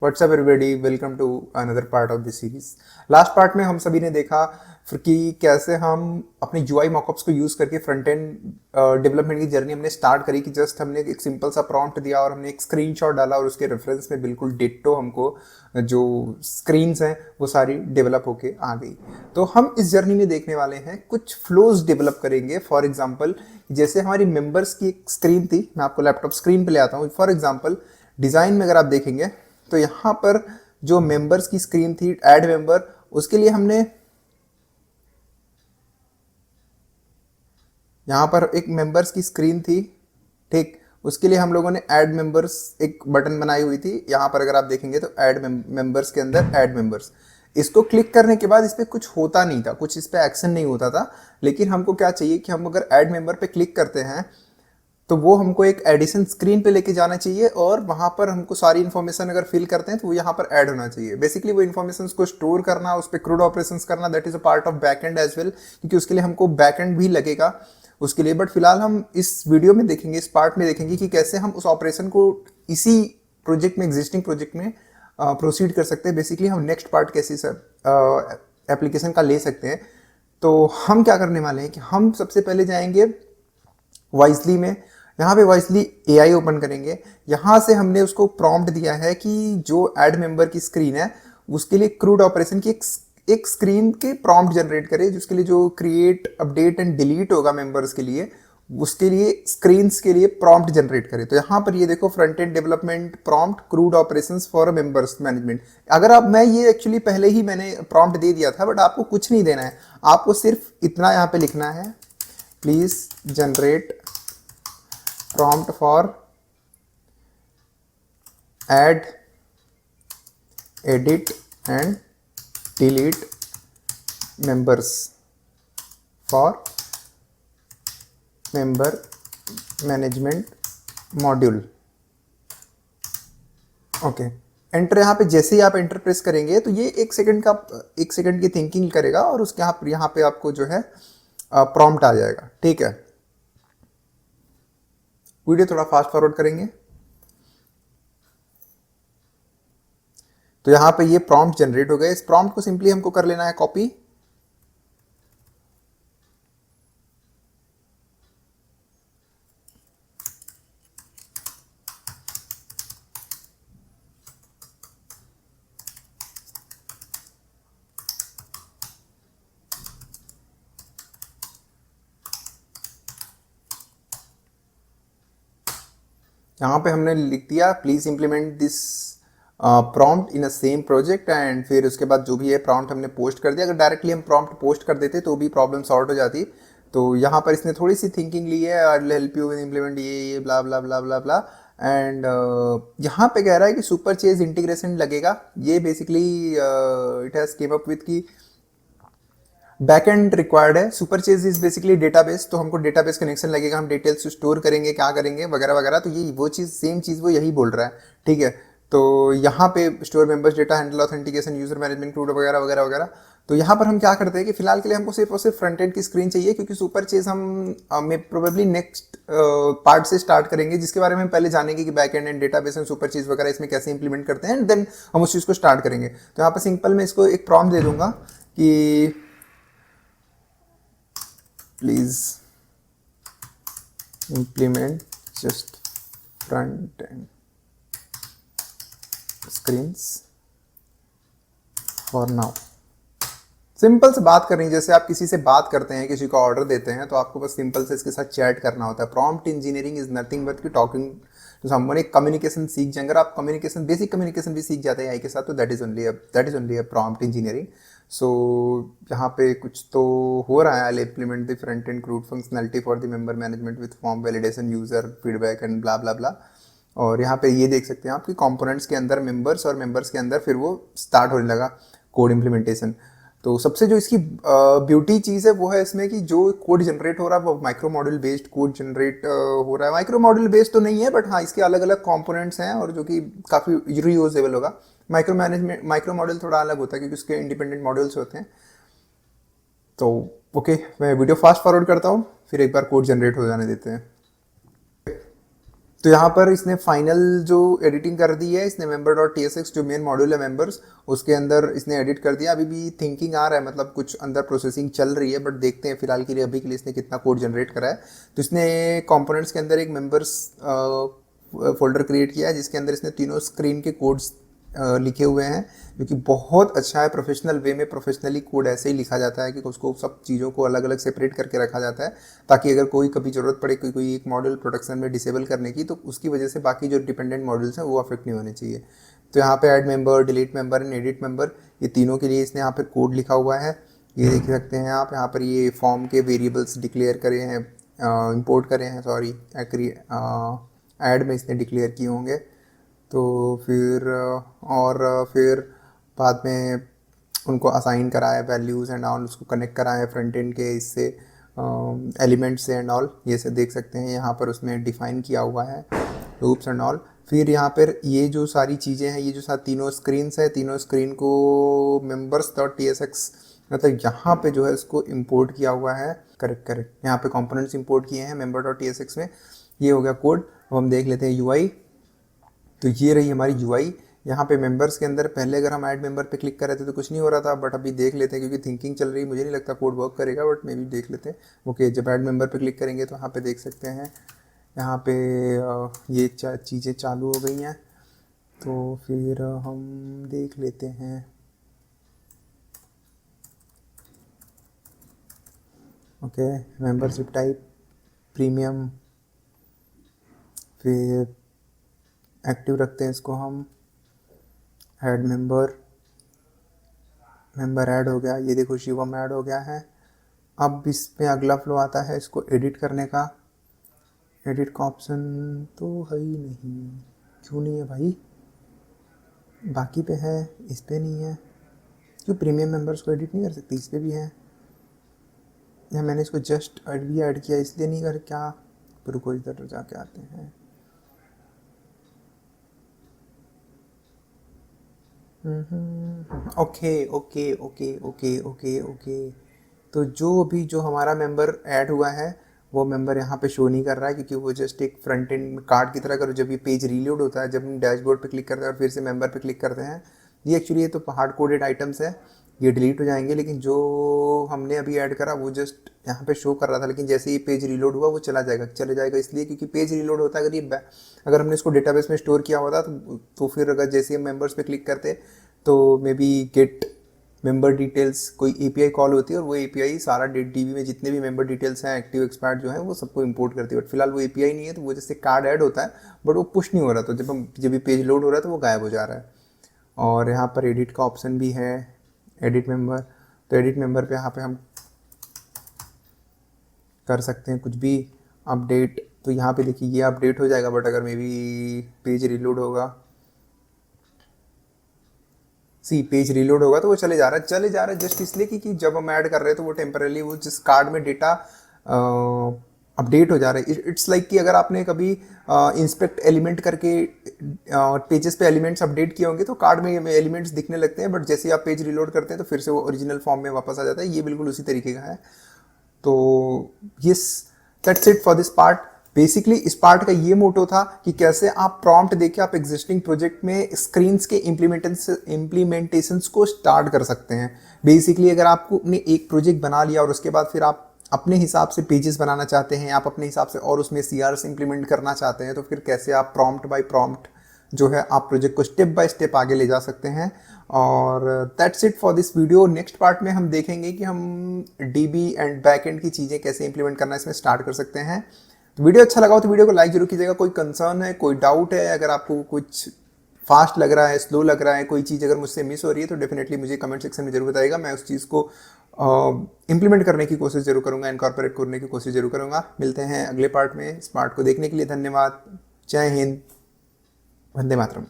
WhatsApp everybody, welcome to another part of this series. Last part में हम सभी ने देखा फिर कि कैसे हम अपने यूआई मॉकअप्स को यूज़ करके फ्रंट एंड डेवलपमेंट की जर्नी हमने स्टार्ट करी कि जस्ट हमने एक सिंपल सा प्रॉम्प्ट दिया और हमने एक स्क्रीनशॉट डाला और उसके रेफरेंस में बिल्कुल डिट्टो हमको जो स्क्रीन्स हैं वो सारी डेवलप होके आ गई। तो हम इस जर्नी में देखने वाले हैं कुछ फ्लोज डेवलप करेंगे। फॉर एग्जाम्पल जैसे हमारी मेंबर्स की एक स्क्रीन थी, मैं आपको लैपटॉप स्क्रीन पे ले आता हूँ। फॉर एग्जाम्पल डिज़ाइन में अगर आप देखेंगे तो यहाँ पर जो मेंबर्स की स्क्रीन थी ऐड मेंबर, उसके लिए हमने यहाँ पर एक मेंबर्स की स्क्रीन थी, ठीक। उसके लिए हम लोगों ने ऐड मेंबर्स एक बटन बनाई हुई थी। यहाँ पर अगर आप देखेंगे तो ऐड मेंबर्स के अंदर ऐड मेंबर्स, इसको क्लिक करने के बाद इस पर कुछ होता नहीं था, कुछ इस पर एक्शन नहीं होता था। लेकिन हमको क्या चाहिए कि हम अगर ऐड मेंबर पे क्लिक करते हैं तो वो हमको एक एडिशन स्क्रीन पे लेके जाना चाहिए और वहाँ पर हमको सारी इन्फॉर्मेशन अगर फिल करते हैं तो वो यहाँ पर ऐड होना चाहिए। बेसिकली वो इन्फॉर्मेशन को स्टोर करना, उस पर क्रूड ऑपरेशंस करना, that is a part of back end as well, क्योंकि उसके लिए हमको बैक एंड भी लगेगा उसके लिए। बट फिलहाल हम इस वीडियो में देखेंगे, इस पार्ट में देखेंगे कि कैसे हम उस ऑपरेशन को इसी प्रोजेक्ट में, एग्जिस्टिंग प्रोजेक्ट में प्रोसीड कर सकते हैं। बेसिकली हम नेक्स्ट पार्ट कैसे एप्लीकेशन का ले सकते हैं। तो हम क्या करने वाले हैं कि हम सबसे पहले जाएंगे वाइजली में। यहाँ पे वाइजली एआई ओपन करेंगे। यहाँ से हमने उसको प्रॉम्प्ट दिया है कि जो ऐड मेंबर की स्क्रीन है उसके लिए क्रूड ऑपरेशन की एक स्क्रीन के प्रॉम्प्ट जनरेट करे, जिसके लिए जो क्रिएट, अपडेट एंड डिलीट होगा मेंबर्स के लिए, उसके लिए स्क्रीन्स के लिए प्रॉम्प्ट जनरेट करे। तो यहाँ पर ये देखो, front end development prompt crude operations for members management. अगर आप, मैं ये एक्चुअली पहले ही मैंने प्रॉम्प्ट दे दिया था, बट आपको कुछ नहीं देना है, आपको सिर्फ इतना यहाँ पे लिखना है, please generate prompt for add, edit and delete members for member management module। Okay, enter. यहाँ पे जैसे ही आप एंटर प्रेस करेंगे तो ये एक सेकंड की थिंकिंग करेगा और उसके यहाँ पे आपको जो है प्रॉम्प्ट आ जाएगा, ठीक है। वीडियो थोड़ा फास्ट फॉरवर्ड करेंगे तो यहाँ पे ये प्रॉम्प्ट जनरेट हो गए। इस प्रॉम्प्ट को सिंपली हमको कर लेना है कॉपी। यहाँ पे हमने लिख दिया please implement this prompt in a same project, and फिर उसके बाद जो भी है प्रॉम्प्ट हमने पोस्ट कर दिया। अगर डायरेक्टली हम प्रॉम्प्ट पोस्ट कर देते तो भी प्रॉब्लम सॉल्व हो जाती। तो यहाँ पर इसने थोड़ी सी थिंकिंग ली है, I will help you with implement ये ब्ला blah blah blah blah. And यहाँ पे कह रहा है कि सुपर चेज इंटीग्रेशन लगेगा। ये basically it has came up with की बैकएंड रिक्वायर्ड है। Super chase is basically database, तो हमको डेटाबेस कनेक्शन लगेगा, हम डिटेल्स स्टोर करेंगे, क्या करेंगे वगैरह वगैरह। तो ये वो चीज़, सेम चीज़ वो यही बोल रहा है, ठीक है। तो यहाँ पे store members data, handle authentication, user management crude वगैरह वगैरह वगैरह। तो यहाँ पर हम क्या करते हैं कि फिलहाल के लिए हमको सिर्फ और सिर्फ फ्रंट एंड की स्क्रीन चाहिए, क्योंकि सुपर चेज हम प्रोबेबली नेक्स्ट पार्ट से स्टार्ट करेंगे, जिसके बारे में हम पहले जानेंगे कि back and and database and super chase वगैरह इसमें कैसे इंप्लीमेंट करते हैं, एंड देन हम उस चीज़ को स्टार्ट करेंगे। तो यहाँ पर सिंपल मैं इसको एक प्रॉम्प्ट दे दूंगा कि please implement just front end screens for now। Simple से बात करनी, जैसे आप किसी से बात करते हैं, किसी को ऑर्डर देते हैं, तो आपको बस सिंपल से इसके साथ चैट करना होता है। Prompt engineering is nothing but की टॉकिंग तो हम एक कम्युनिकेशन सीख जाए। अगर आप कम्युनिकेशन, बेसिक कम्युनिकेशन भी सीख जाते हैं एआई के साथ, तो that is only a prompt engineering. So यहाँ पे कुछ तो हो रहा है। I implement the front end CRUD functionality for the member management with form validation, user feedback and blah blah blah. और यहाँ पे ये देख सकते हैं आपकी कंपोनेंट्स के अंदर मेंबर्स, और मेंबर्स के अंदर फिर वो स्टार्ट होने लगा कोड इम्प्लीमेंटेशन। तो सबसे जो इसकी ब्यूटी चीज़ है वो है इसमें कि जो कोड जनरेट हो रहा है वो micro module based code generate हो रहा है। माइक्रो मॉड्यूल बेस्ड तो नहीं है, बट हाँ इसके अलग अलग कंपोनेंट्स हैं और जो कि काफ़ी रीयूजेबल होगा। माइक्रो मॉड्यूल थोड़ा अलग होता है क्योंकि उसके इंडिपेंडेंट मॉड्यूल्स होते हैं। तो ओके, मैं वीडियो फास्ट फॉरवर्ड करता हूँ, फिर एक बार कोड जनरेट हो जाने देते हैं। तो यहाँ पर इसने फाइनल जो एडिटिंग कर दी है, इसने member.tsx जो मेन मॉड्यूल है मेंबर्स, उसके अंदर इसने एडिट कर दिया। अभी भी थिंकिंग आ रहा है, मतलब कुछ अंदर प्रोसेसिंग चल रही है, बट देखते हैं फिलहाल के लिए, अभी के लिए इसने कितना कोड जनरेट करा है। तो इसने कंपोनेंट्स के अंदर एक मेंबर्स फोल्डर क्रिएट किया है, जिसके अंदर इसने तीनों स्क्रीन के कोड्स लिखे हुए हैं, जो कि बहुत अच्छा है। प्रोफेशनल वे में प्रोफेशनली कोड ऐसे ही लिखा जाता है कि उसको सब चीज़ों को अलग अलग सेपरेट करके रखा जाता है, ताकि अगर कोई कभी ज़रूरत पड़े कोई एक मॉड्यूल प्रोडक्शन में डिसेबल करने की, तो उसकी वजह से बाकी जो डिपेंडेंट मॉड्यूल्स हैं वो अफेक्ट नहीं होने चाहिए। तो यहाँ पे add member, delete member and edit member, ये तीनों के लिए इसने यहाँ पर कोड लिखा हुआ है। ये देख सकते हैं आप, यहाँ पर ये फॉर्म के वेरिएबल्स डिक्लेयर करे हैं, इम्पोर्ट करे हैं, सॉरी ऐड में इसने डिक्लेयर किए होंगे। तो फिर फिर बाद में उनको असाइन कराया वैल्यूज़ एंड ऑल, उसको कनेक्ट कराया फ्रंट एंड के इससे एलिमेंट्स से एंड ऑल, ये सब देख सकते हैं यहाँ पर उसने डिफाइन किया हुआ है लूप्स एंड ऑल। फिर यहाँ पर ये जो सारी चीज़ें हैं, ये जो तीनों स्क्रीन्स है, तीनों स्क्रीन को members.tsx मतलब यहाँ पे जो है इसको इंपोर्ट किया हुआ है। करेक्ट यहाँ पे कंपोनेंट्स इंपोर्ट किए हैं member.tsx में। ये हो गया कोड। अब हम देख लेते हैं UI। तो ये रही हमारी UI। यहाँ पे मेंबर्स के अंदर पहले अगर हम ऐड मेंबर पे क्लिक कर रहे थे तो कुछ नहीं हो रहा था, बट अभी देख लेते हैं, क्योंकि थिंकिंग चल रही है, मुझे नहीं लगता कोड वर्क करेगा, बट मे भी देख लेते हैं। ओके, जब ऐड मेंबर पे क्लिक करेंगे तो यहाँ पे देख सकते हैं, यहाँ पे ये चीज़ें चालू हो गई हैं। तो फिर हम देख लेते हैं। ओके, मेंबरशिप टाइप प्रीमियम, फिर एक्टिव रखते हैं इसको हम। ऐड मेंबर ऐड हो गया, ये देखो शिवम ऐड हो गया है। अब इसमें अगला फ्लो आता है इसको एडिट करने का। एडिट का ऑप्शन तो है ही नहीं, क्यों नहीं है भाई? बाकी पे है, इस पे नहीं है। क्यों प्रीमियम मेंबर्स को एडिट नहीं कर सकते? इस पे भी है, या मैंने इसको जस्ट ऐड किया इसलिए नहीं कर, क्या? रुको इधर जाके आते हैं। ओके। तो जो हमारा मेंबर ऐड हुआ है वो मेंबर यहाँ पे शो नहीं कर रहा है, क्योंकि वो जस्ट एक फ्रंट एंड कार्ड की तरह करो। जब ये पेज रीलोड होता है, जब हम डैशबोर्ड पे क्लिक करते हैं और फिर से मेंबर पे क्लिक करते हैं, ये एक्चुअली ये तो हार्ड कोडेड आइटम्स है, ये डिलीट हो जाएंगे। लेकिन जो हमने अभी ऐड करा वो जस्ट यहाँ पे शो कर रहा था, लेकिन जैसे ही पेज रीलोड हुआ वो चला जाएगा इसलिए क्योंकि पेज रीलोड होता है। अगर हमने इसको डेटाबेस में स्टोर किया होता तो फिर अगर जैसे हम मेंबर्स पे क्लिक करते तो maybe get member details कोई एपीआई कॉल होती है, और वो एपीआई सारा डीबी में जितने भी मेंबर डिटेल्स हैं एक्टिव एक्सपायर्ड जो है वो सबको इंपोर्ट करती है। बट फिलहाल वो एपीआई नहीं है, तो वो जैसे कार्ड ऐड होता है बट वो पुश नहीं हो रहा, तो जब भी पेज लोड हो रहा है तो वो गायब हो जा रहा है। और यहाँ पर एडिट का ऑप्शन भी है, एडिट मेंबर। तो एडिट मेंबर पे यहाँ पे हम कर सकते हैं कुछ भी अपडेट। तो यहाँ पे देखिए ये अपडेट हो जाएगा, बट अगर मे बी पेज रिलोड होगा, पेज रीलोड होगा तो वो चले जा रहा है जस्ट इसलिए कि जब हम ऐड कर रहे हैं तो वो टेम्परली वो जिस कार्ड में डेटा अपडेट हो जा रहा है। इट्स लाइक कि अगर आपने कभी इंस्पेक्ट एलिमेंट करके पेजेस पे एलिमेंट्स अपडेट किए होंगे तो कार्ड में एलिमेंट्स दिखने लगते हैं, बट जैसे ही आप पेज रिलोड करते हैं तो फिर से वो ओरिजिनल फॉर्म में वापस आ जाता है। ये बिल्कुल उसी तरीके का है। तो yes, that's it for this part. Basically इस पार्ट का ये मोटो था कि कैसे आप प्रॉम्प्ट देके आप एग्जिस्टिंग प्रोजेक्ट में स्क्रीन्स के इम्प्लीमेंटेशंस को स्टार्ट कर सकते हैं। बेसिकली अगर आपने एक प्रोजेक्ट बना लिया और उसके बाद फिर आप अपने हिसाब से पेजेस बनाना चाहते हैं, आप अपने हिसाब से और उसमें CRs इंप्लीमेंट करना चाहते हैं, तो फिर कैसे आप प्रॉम्प्ट बाय प्रॉम्प्ट जो है आप प्रोजेक्ट को स्टेप बाय स्टेप आगे ले जा सकते हैं। और that's it for this video. Next part में हम देखेंगे कि हम DB एंड बैकएंड की चीज़ें कैसे इंप्लीमेंट करना इसमें स्टार्ट कर सकते हैं। तो वीडियो अच्छा लगा हो तो वीडियो को लाइक जरूर कीजिएगा। कोई कंसर्न है, कोई डाउट है, अगर आपको कुछ फास्ट लग रहा है, स्लो लग रहा है, कोई चीज़ अगर मुझसे मिस हो रही है तो डेफिनेटली मुझे कमेंट सेक्शन में जरूर बताइएगा। मैं उस चीज़ को इम्प्लीमेंट करने की कोशिश जरूर करूँगा, इनकॉर्पोरेट करने की कोशिश जरूर करूँगा। मिलते हैं अगले पार्ट में। इस पार्ट को देखने के लिए धन्यवाद। जय हिंद, वंदे मातरम।